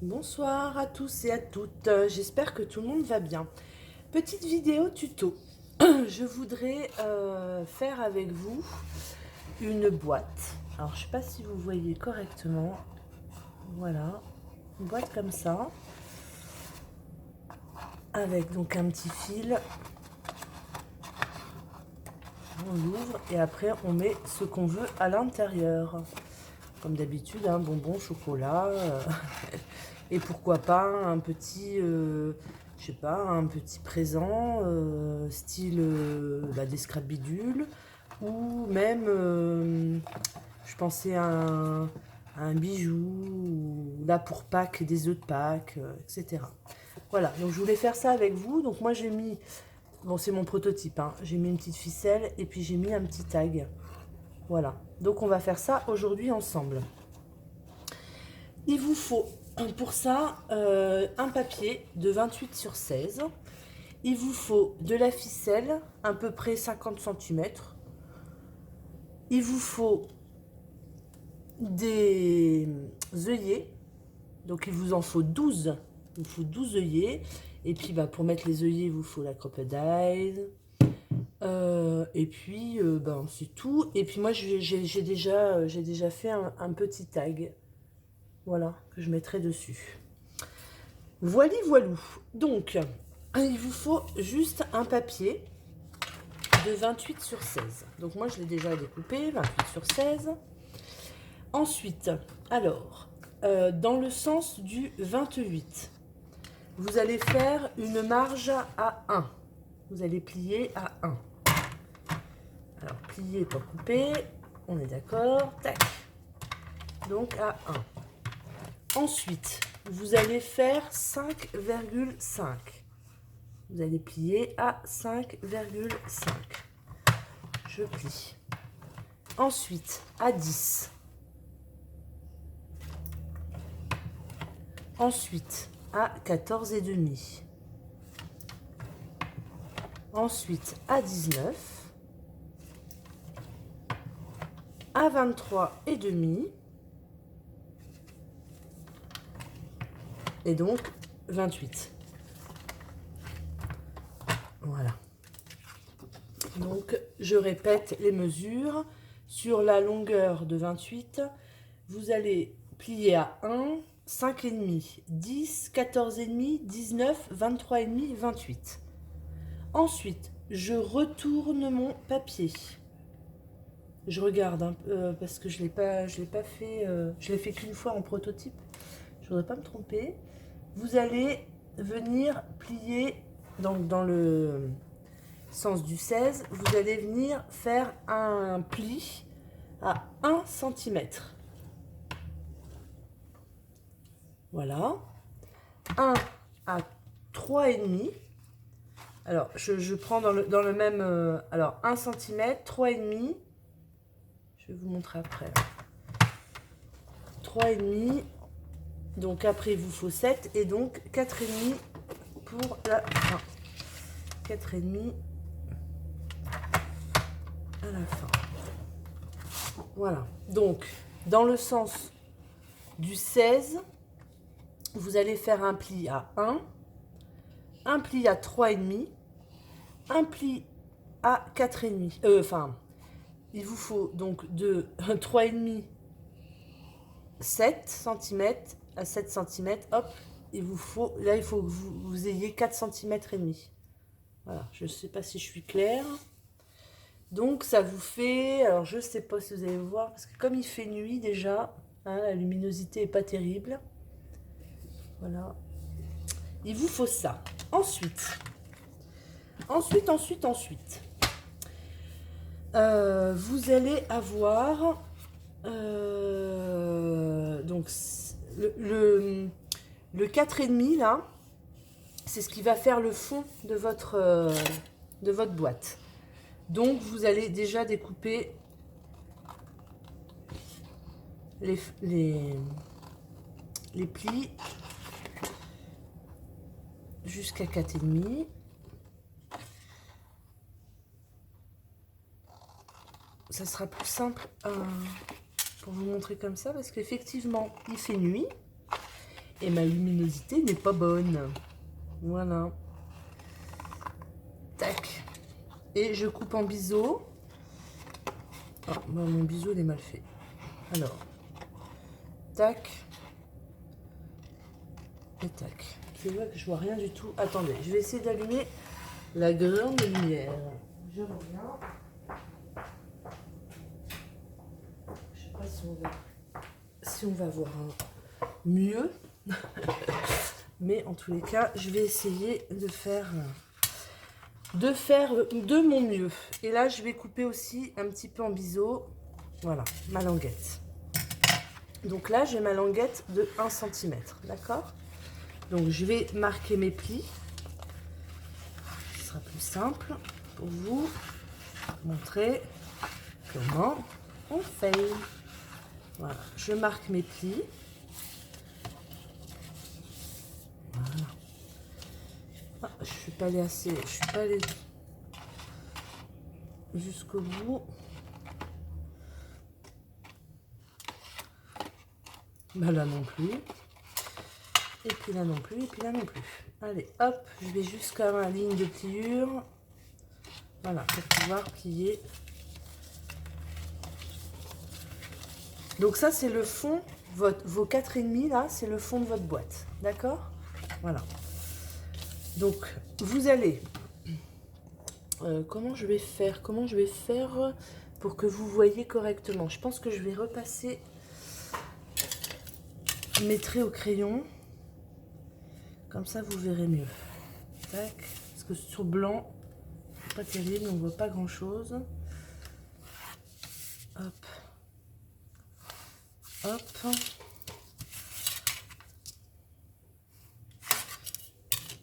Bonsoir à tous et à toutes, j'espère que tout le monde va bien. Petite vidéo tuto. Je voudrais faire avec vous une boîte. Alors je ne sais pas si vous voyez correctement. Voilà, une boîte comme ça. Avec donc un petit fil. On l'ouvre et après on met ce qu'on veut à l'intérieur. Comme d'habitude, un bonbon, chocolat. Et pourquoi pas un petit, je sais pas, un petit présent style des scrap bidules ou même, je pensais à un bijou, ou là pour Pâques, des œufs de Pâques, etc. Voilà, donc je voulais faire ça avec vous. Donc moi j'ai mis, bon c'est mon prototype, hein, j'ai mis une petite ficelle et puis j'ai mis un petit tag. Voilà, donc on va faire ça aujourd'hui ensemble. Il vous faut pour ça un papier de 28 sur 16. Il vous faut de la ficelle, à peu près 50 cm. Il vous faut des œillets. Donc il vous en faut 12. Il vous faut 12 œillets. Et puis pour mettre les œillets, il vous faut la crocodile. Et puis c'est tout. Et puis moi j'ai déjà fait un petit tag. Voilà, que je mettrai dessus. Voili voilou. Donc, il vous faut juste un papier de 28 sur 16. Donc moi, je l'ai déjà découpé, 28 sur 16. Ensuite, alors, dans le sens du 28, vous allez faire une marge à 1. Vous allez plier à 1. Alors, plier, pas couper. On est d'accord. Tac. Donc, à 1. Ensuite, vous allez faire 5,5. Vous allez plier à 5,5. Je plie. Ensuite, à 10. Ensuite, à 14,5. Ensuite, à 19. À 23,5. Et donc, 28. Voilà. Donc, je répète les mesures. Sur la longueur de 28, vous allez plier à 1, 5,5, 10, 14,5, 19, 23,5, 28. Ensuite, je retourne mon papier. Je regarde parce que je l'ai pas fait, je l'ai fait qu'une fois en prototype. Je voudrais pas me tromper. Vous allez venir plier donc dans le sens du 16, vous allez venir faire un pli à 1 cm. Voilà. 1 à 3,5. Alors, je prends dans le même... alors, 1 cm, 3,5. Je vais vous montrer après. 3,5. Donc, après, il vous faut 7. Et donc, 4,5 pour la fin. 4,5 à la fin. Voilà. Donc, dans le sens du 16, vous allez faire un pli à 1, un pli à 3,5, un pli à 4,5. Il vous faut donc de 3,5, 7 cm à 7 cm. Hop, il vous faut, là, il faut que vous ayez 4 cm et demi. Voilà, je ne sais pas si je suis claire. Donc, ça vous fait, alors je ne sais pas si vous allez voir, parce que comme il fait nuit déjà, hein, la luminosité n'est pas terrible. Voilà. Il vous faut ça. Ensuite, vous allez avoir donc le 4,5 là, c'est ce qui va faire le fond de votre boîte. Donc vous allez déjà découper les plis jusqu'à 4,5. Ça sera plus simple pour vous montrer comme ça parce qu'effectivement il fait nuit et ma luminosité n'est pas bonne. Voilà. Tac. Et je coupe en biseau. Oh, bah, mon biseau il est mal fait. Alors, tac. Et tac. Tu vois que je vois rien du tout. Attendez, je vais essayer d'allumer la grande lumière. Je reviens. Je sais pas si on va voir mieux. Mais en tous les cas, je vais essayer de faire de mon mieux. Et là, je vais couper aussi un petit peu en biseau. Voilà, ma languette. Donc là, j'ai ma languette de 1 cm, d'accord? Donc, je vais marquer mes plis. Ce sera plus simple pour vous montrer comment on fait. Voilà, je marque mes plis. Voilà. Ah, je suis pas allée assez, je suis pas allée jusqu'au bout. Bah là non plus. Et puis là non plus, et puis là non plus. Allez, hop, je vais jusqu'à ma ligne de pliure. Voilà, pour pouvoir plier. Donc ça, c'est le fond, vos 4,5 là, c'est le fond de votre boîte. D'accord? Voilà. Donc, vous allez... comment je vais faire pour que vous voyez correctement? Je pense que je vais repasser mes traits au crayon. Comme ça, vous verrez mieux. Tac. Parce que sur blanc, c'est pas terrible, on ne voit pas grand-chose. Hop. Hop.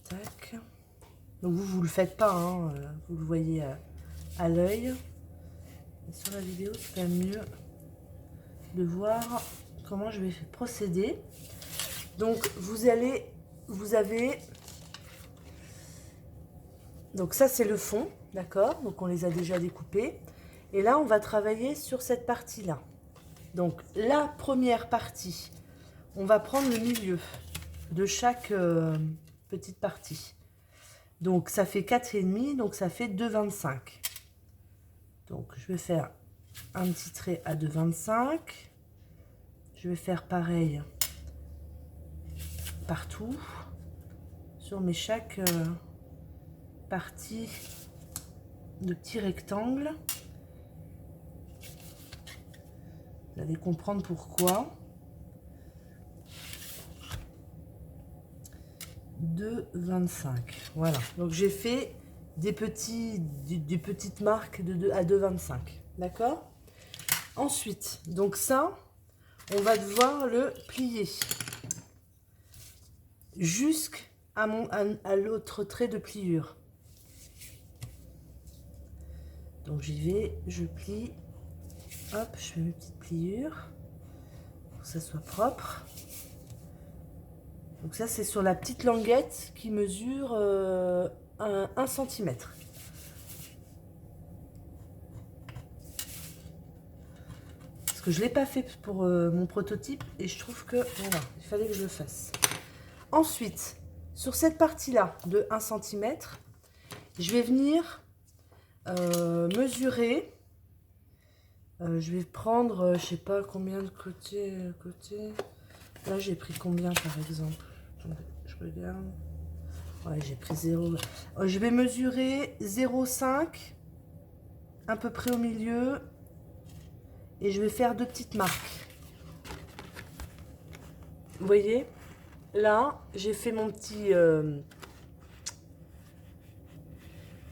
Tac. Donc vous le faites pas, hein, vous le voyez à l'œil. Sur la vidéo, c'est quand même mieux de voir comment je vais procéder. Donc vous avez... Donc ça, c'est le fond, d'accord? Donc on les a déjà découpés. Et là, on va travailler sur cette partie-là. Donc la première partie, on va prendre le milieu de chaque petite partie. Donc ça fait 4,5, donc ça fait 2,25. Donc je vais faire un petit trait à 2,25. Je vais faire pareil partout sur mes chaque partie de petits rectangles. Vous allez comprendre pourquoi. 2,25. Voilà. Donc j'ai fait des petites marques de 2 à 2,25. D'accord? Ensuite, donc ça, on va devoir le plier jusqu'à l'autre trait de pliure. Donc j'y vais, je plie. Hop, je fais mes petites pliures pour que ça soit propre. Donc ça, c'est sur la petite languette qui mesure 1 cm. Parce que je ne l'ai pas fait pour mon prototype et je trouve que voilà, il fallait que je le fasse. Ensuite, sur cette partie-là de 1 cm, je vais venir mesurer. Je vais prendre, je sais pas combien de côté. Là, j'ai pris combien par exemple? Je regarde. Ouais, j'ai pris 0. Je vais mesurer 0,5 à peu près au milieu. Et je vais faire 2 petites marques. Vous voyez? Là, j'ai fait mon petit...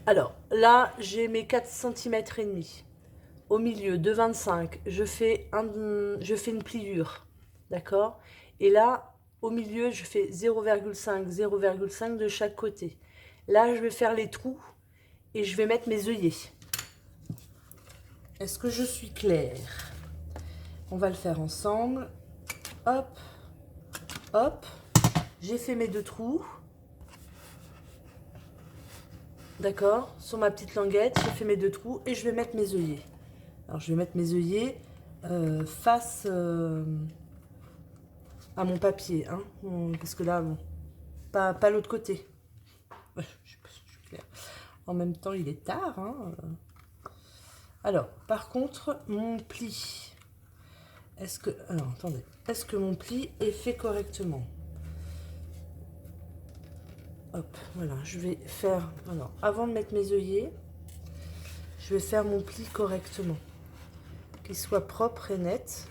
Alors, là, j'ai mes 4 cm et demi. Au milieu de 25, je fais une pliure. D'accord? Et là, au milieu, je fais 0,5, 0,5 de chaque côté. Là, je vais faire les trous et je vais mettre mes œillets. Est-ce que je suis claire? On va le faire ensemble. Hop, hop. J'ai fait mes 2 trous. D'accord? Sur ma petite languette, j'ai fait mes 2 trous et je vais mettre mes œillets. Alors, je vais mettre mes œillets face à mon papier, hein, parce que là, bon, pas l'autre côté. Ouais, je sais pas si je suis claire. En même temps, il est tard, hein. Alors, par contre, mon pli, est-ce que... Alors, attendez. Est-ce que mon pli est fait correctement? Hop, voilà, je vais faire... Alors, avant de mettre mes œillets, je vais faire mon pli correctement. Qu'il soit propre et net.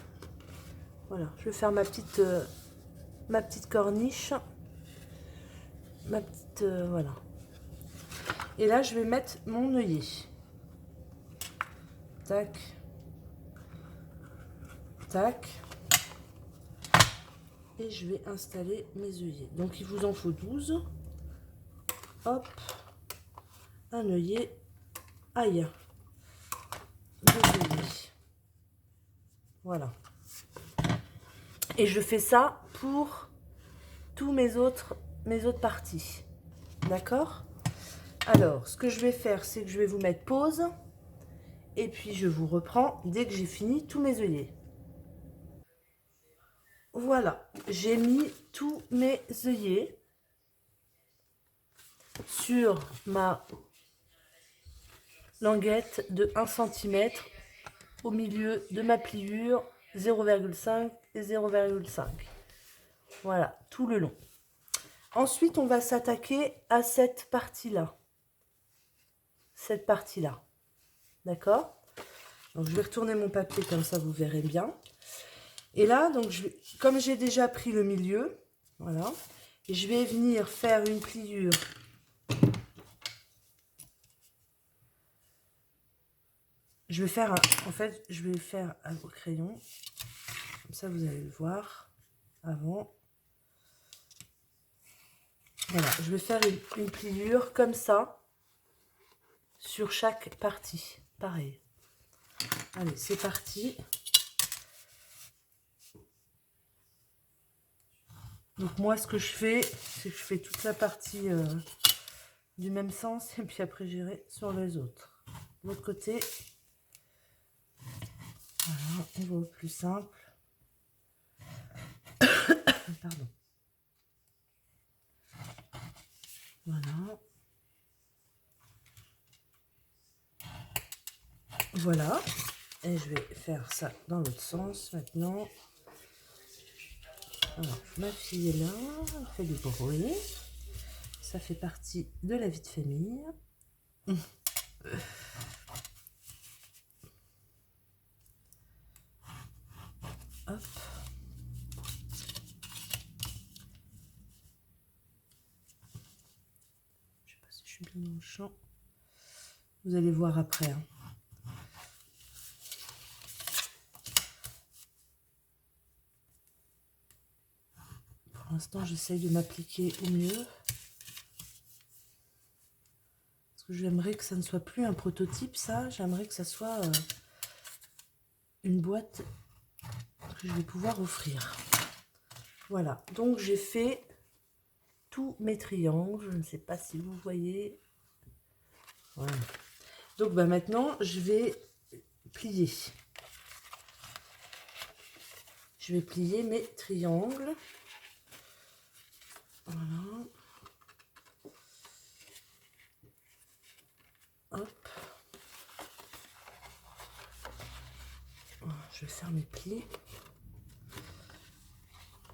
Voilà, je vais faire ma petite corniche. Ma petite... voilà. Et là, je vais mettre mon œillet. Tac. Tac. Et je vais installer mes œillets. Donc, il vous en faut 12. Hop. Un œillet. Aïe. 2 œillets. Voilà. Et je fais ça pour tous mes autres parties. D'accord? Alors, ce que je vais faire, c'est que je vais vous mettre pause. Et puis, je vous reprends dès que j'ai fini tous mes œillets. Voilà, j'ai mis tous mes œillets sur ma languette de 1 cm au milieu de ma pliure 0,5 et 0,5. Voilà, tout le long. Ensuite, on va s'attaquer à cette partie-là. Cette partie-là. D'accord? Donc, je vais retourner mon papier comme ça, vous verrez bien. Et là, donc, comme j'ai déjà pris le milieu, voilà, et je vais venir faire une pliure. Je vais faire, en fait, je vais faire au crayon. Comme ça, vous allez le voir avant. Voilà, je vais faire une pliure comme ça sur chaque partie. Pareil. Allez, c'est parti. Donc moi, ce que je fais, c'est que je fais toute la partie du même sens. Et puis après, j'irai sur les autres. De l'autre côté, voilà, on va au plus simple. Pardon. Voilà. Voilà. Et je vais faire ça dans l'autre sens maintenant. Alors, ma fille est là, elle fait du bruit. Ça fait partie de la vie de famille. Hop. Je sais pas si je suis bien dans le champ. Vous allez voir après. Hein. Pour l'instant, j'essaye de m'appliquer au mieux. Parce que j'aimerais que ça ne soit plus un prototype, ça. J'aimerais que ça soit une boîte que je vais pouvoir offrir. Voilà. Donc, j'ai fait tous mes triangles. Je ne sais pas si vous voyez. Voilà. Donc, bah, maintenant, je vais plier. Je vais plier mes triangles. Voilà. Hop. Je vais faire mes plis.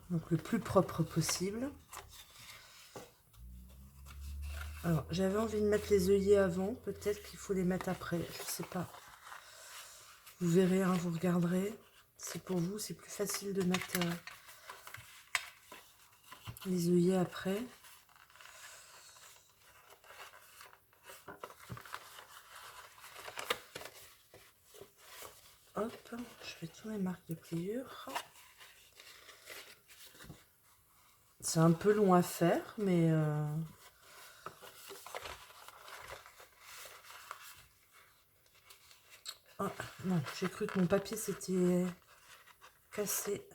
Donc le plus propre possible. Alors, j'avais envie de mettre les œillets avant. Peut-être qu'il faut les mettre après. Je ne sais pas. Vous verrez, hein, vous regarderez. Si pour vous, c'est plus facile de mettre les œillets après. Hop, je fais tous mes marques de pliure. C'est un peu long à faire, mais... Oh, non, j'ai cru que mon papier s'était cassé.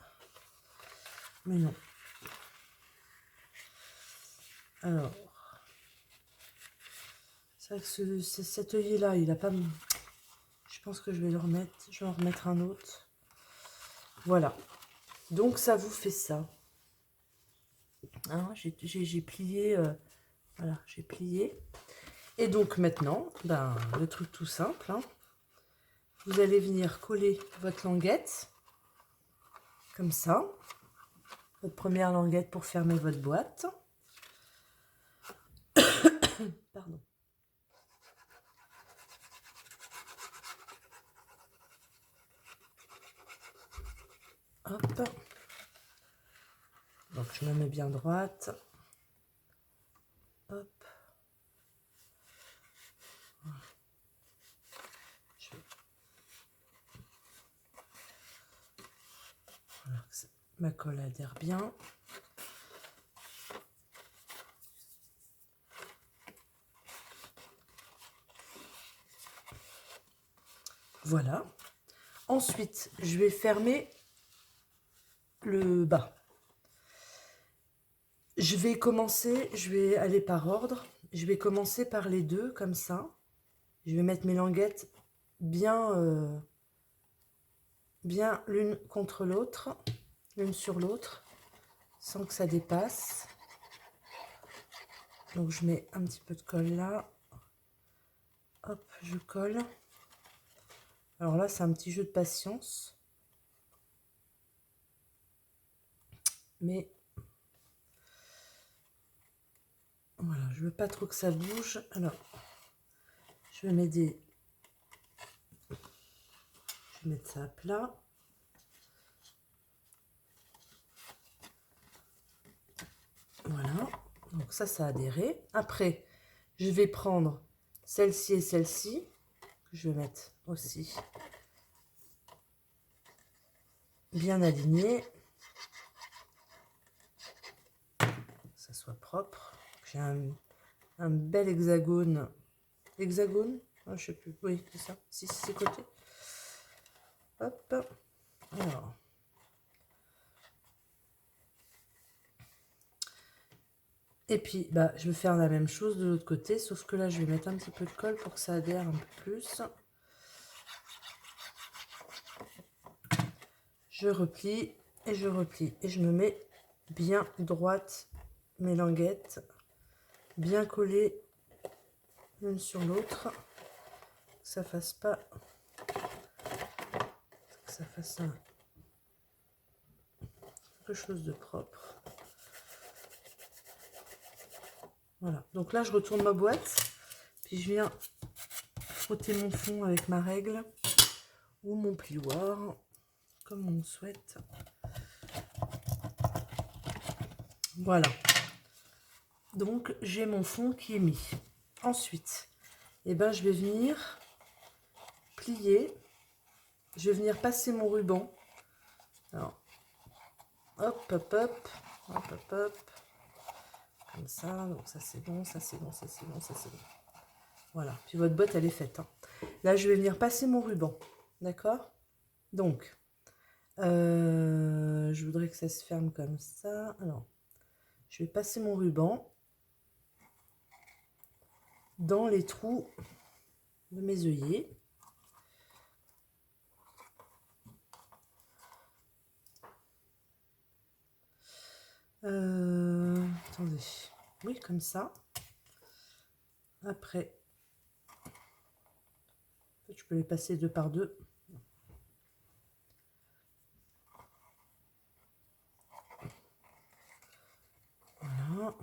Mais non. Alors... C'est vrai que cet œillet-là, il n'a pas... Je pense que je vais le remettre. Je vais en remettre un autre. Voilà. Donc, ça vous fait ça. Hein, j'ai plié, voilà, j'ai plié. Et donc maintenant, ben, le truc tout simple, hein, vous allez venir coller votre languette, comme ça, votre première languette pour fermer votre boîte. Pardon. Hop. Donc je me mets bien droite. Hop. Voilà, ma colle adhère bien. Voilà. Ensuite, je vais fermer le bas. Je vais aller par ordre. Je vais commencer par les deux, comme ça. Je vais mettre mes languettes bien, bien l'une contre l'autre, l'une sur l'autre, sans que ça dépasse. Donc je mets un petit peu de colle là. Hop, je colle. Alors là, c'est un petit jeu de patience. Mais voilà, je veux pas trop que ça bouge. Alors, je vais m'aider. Je vais mettre ça à plat. Voilà, donc ça a adhéré. Après, je vais prendre celle-ci et celle-ci. Je vais mettre aussi bien aligné. Que ça soit propre. J'ai un bel hexagone. Hexagone? Oh, je sais plus. Oui, c'est ça. Si, c'est côté. Hop. Alors. Et puis, bah, je vais faire la même chose de l'autre côté, sauf que là, je vais mettre un petit peu de colle pour que ça adhère un peu plus. Je replie et je replie. Et je me mets bien droite mes languettes, bien collées l'une sur l'autre. Que ça fasse pas... Que ça fasse quelque chose de propre. Voilà, donc là je retourne ma boîte, puis je viens frotter mon fond avec ma règle ou mon plioir, comme on souhaite. Voilà, donc j'ai mon fond qui est mis. Ensuite, eh ben, je vais venir plier, je vais venir passer mon ruban. Alors, hop, hop, hop, hop, hop, hop, comme ça, donc ça c'est bon, ça c'est bon, ça c'est bon, ça c'est bon. Voilà, puis votre boîte elle est faite. Hein. Là je vais venir passer mon ruban, d'accord? Donc, je voudrais que ça se ferme comme ça. Alors, je vais passer mon ruban dans les trous de mes œillets. Attendez, oui, comme ça. Après, je peux les passer deux par deux. Voilà.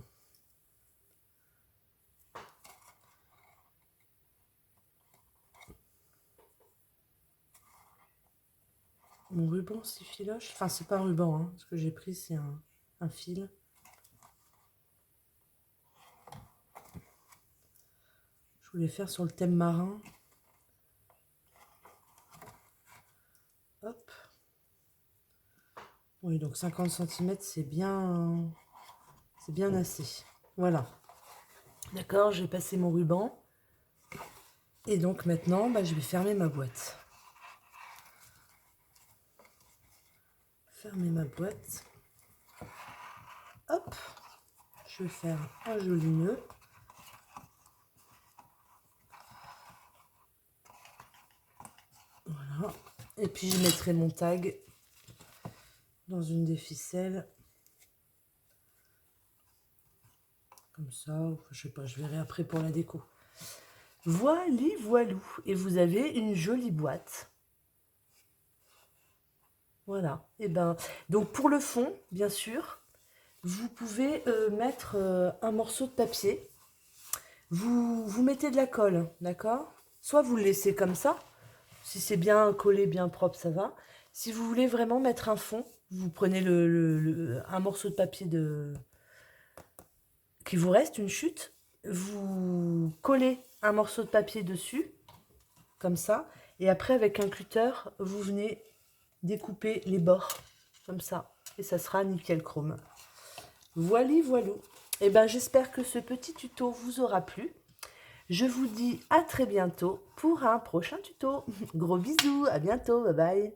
Mon ruban s'effiloche. Enfin, c'est pas un ruban, hein. Ce que j'ai pris, c'est un fil. Je voulais faire sur le thème marin. Hop. Oui, donc 50 cm, c'est bien assez. Voilà. D'accord, j'ai passé mon ruban. Et donc maintenant, bah, je vais fermer ma boîte. Fermer ma boîte. Hop. Je vais faire un joli nœud. Voilà. Et puis je mettrai mon tag dans une des ficelles. comme ça. Enfin, je sais pas, je verrai après pour la déco. Voili voilou. Et vous avez une jolie boîte. Voilà. Et ben, donc pour le fond, bien sûr, vous pouvez mettre un morceau de papier. Vous mettez de la colle, d'accord? Soit vous le laissez comme ça. Si c'est bien collé, bien propre, ça va. Si vous voulez vraiment mettre un fond, vous prenez un morceau de papier qui vous reste, une chute. Vous collez un morceau de papier dessus, comme ça. Et après, avec un cutter, vous venez découper les bords, comme ça. Et ça sera nickel chrome. Voili voilou. Et ben, j'espère que ce petit tuto vous aura plu. Je vous dis à très bientôt pour un prochain tuto. Gros bisous, à bientôt, bye bye.